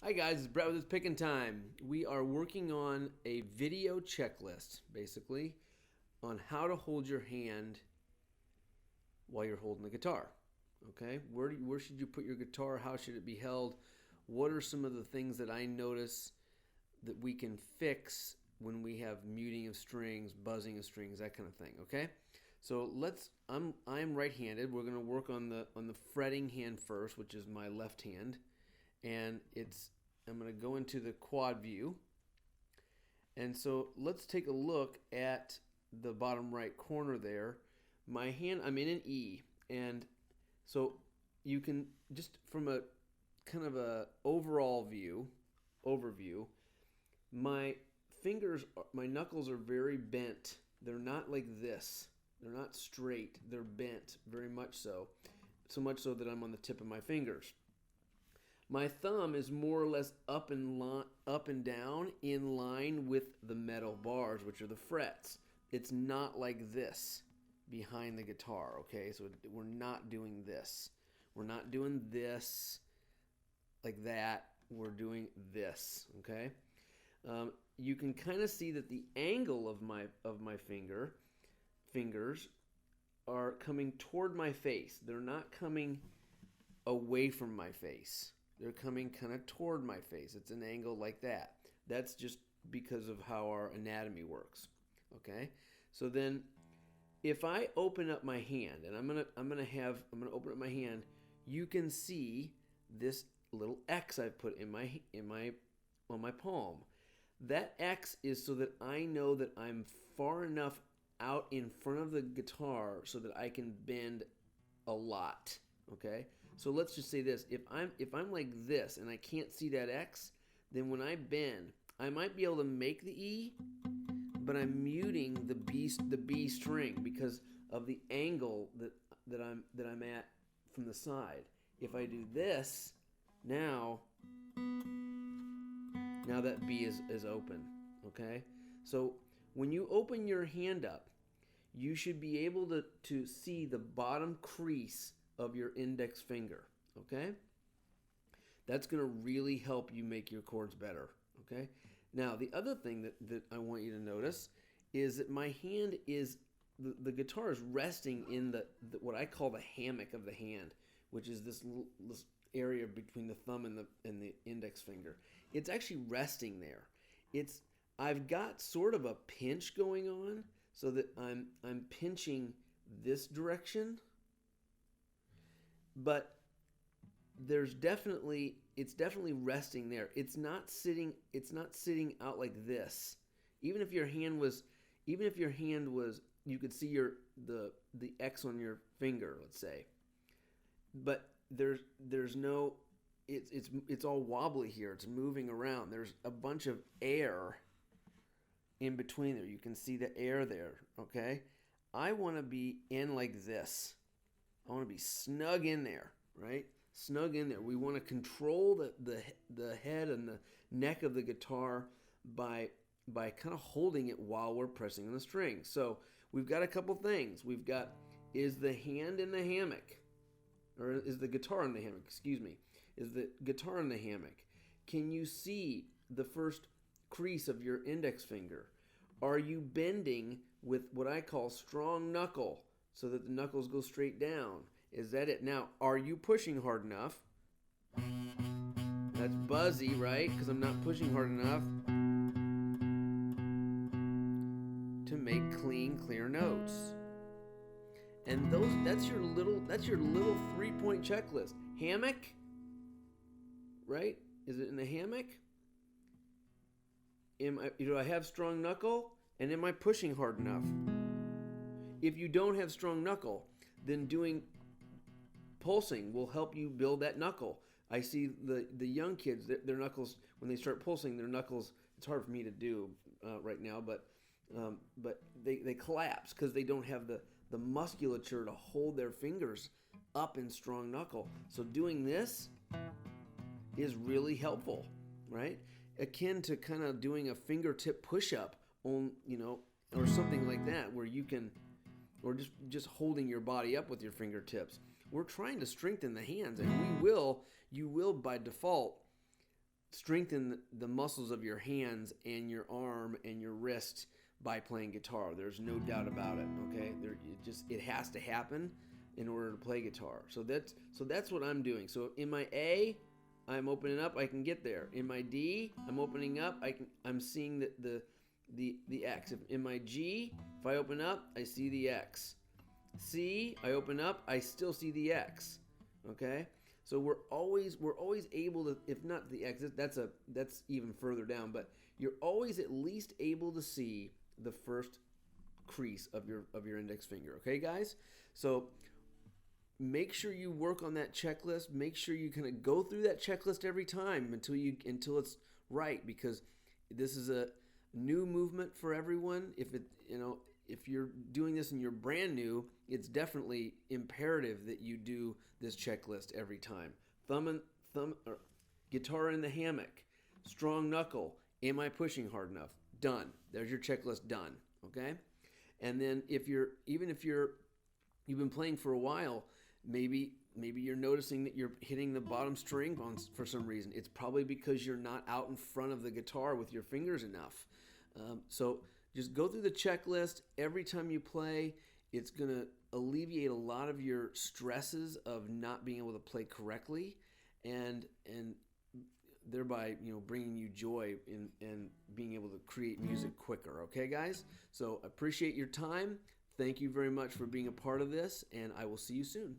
Hi guys, it's Brett with It's Picking Time. We are working on a video checklist, basically, on how to hold your hand while you're holding the guitar. Okay, where should you put your guitar? How should it be held? What are some of the things that I notice that we can fix when we have muting of strings, buzzing of strings, that kind of thing? Okay, so I'm right-handed. We're going to work on the fretting hand first, which is my left hand, and I'm going to go into the quad view. And so let's take a look at the bottom right corner there. My hand, I'm in an E, and so you can just from a kind of a overview, my my knuckles are very bent. They're not like this. They're not straight. They're bent, very much so. So much so that I'm on the tip of my fingers. My thumb is more or less up and down in line with the metal bars, which are the frets. It's not like this behind the guitar, okay? So we're not doing this. We're not doing this like that. We're doing this, okay? You can kind of see that the angle of my fingers are coming toward my face. They're not coming away from my face. They're coming kind of toward my face. It's an angle like that. That's just because of how our anatomy works. Okay? So then if I open up my hand, and I'm gonna open up my hand, you can see this little X I've put on my palm. That X is so that I know that I'm far enough out in front of the guitar so that I can bend a lot. Okay, so let's just say this: if I'm like this and I can't see that X, then when I bend, I might be able to make the E, but I'm muting the B string because of the angle that I'm at from the side. If I do this, now that B is open. Okay, so when you open your hand up, you should be able to see the bottom crease of your index finger, okay? That's going to really help you make your chords better, okay? Now, the other thing that I want you to notice is that my hand is, the guitar is resting in the what I call the hammock of the hand, which is this area between the thumb and the index finger. It's actually resting there. I've got sort of a pinch going on so that I'm pinching this direction, but it's definitely resting there. It's not sitting out like this. Even if your hand was, you could see the X on your finger, let's say. But there's no, it's all wobbly here. It's moving around. There's a bunch of air in between there. You can see the air there, okay? I want to be in like this. I want to be snug in there, right? Snug in there. We want to control the head and the neck of the guitar by kind of holding it while we're pressing on the string. So we've got a couple things. We've got, is the hand in the hammock? Or is the guitar in the hammock? Excuse me. Is the guitar in the hammock? Can you see the first crease of your index finger? Are you bending with what I call strong knuckle so that the knuckles go straight down? Is that it? Now, are you pushing hard enough? That's buzzy, right? Because I'm not pushing hard enough to make clean, clear notes. And that's your little 3-point checklist. Hammock, right? Is it in the hammock? Do I have strong knuckle? And am I pushing hard enough? If you don't have strong knuckle, then doing pulsing will help you build that knuckle. I see the young kids, their knuckles, when they start pulsing, their knuckles, it's hard for me to do right now, but they collapse because they don't have the musculature to hold their fingers up in strong knuckle. So doing this is really helpful, right? Akin to kind of doing a fingertip push-up on, or something like that, where you can, or just holding your body up with your fingertips. We're trying to strengthen the hands, and you will by default strengthen the muscles of your hands and your arm and your wrist by playing guitar. There's no doubt about it. Okay, it has to happen in order to play guitar. So that's what I'm doing. So in my A, I'm opening up. I can get there. In my D, I'm opening up. I'm seeing the X. In my G, if I open up, I see the X. C, I open up, I still see the X. Okay, so we're always able to, if not the X, that's even further down, but you're always at least able to see the first crease of your index finger. Okay, guys, so make sure you work on that checklist. Make sure you kind of go through that checklist every time until it's right, because this is a new movement for everyone. If you're doing this and you're brand new, it's definitely imperative that you do this checklist every time. Guitar in the hammock, strong knuckle, am I pushing hard enough? Done. There's your checklist done. Okay, and then if you've been playing for a while, maybe you're noticing that you're hitting the bottom string for some reason. It's probably because you're not out in front of the guitar with your fingers enough. So just go through the checklist every time you play. It's going to alleviate a lot of your stresses of not being able to play correctly, and thereby bringing you joy and being able to create music quicker. Okay, guys? So appreciate your time. Thank you very much for being a part of this, and I will see you soon.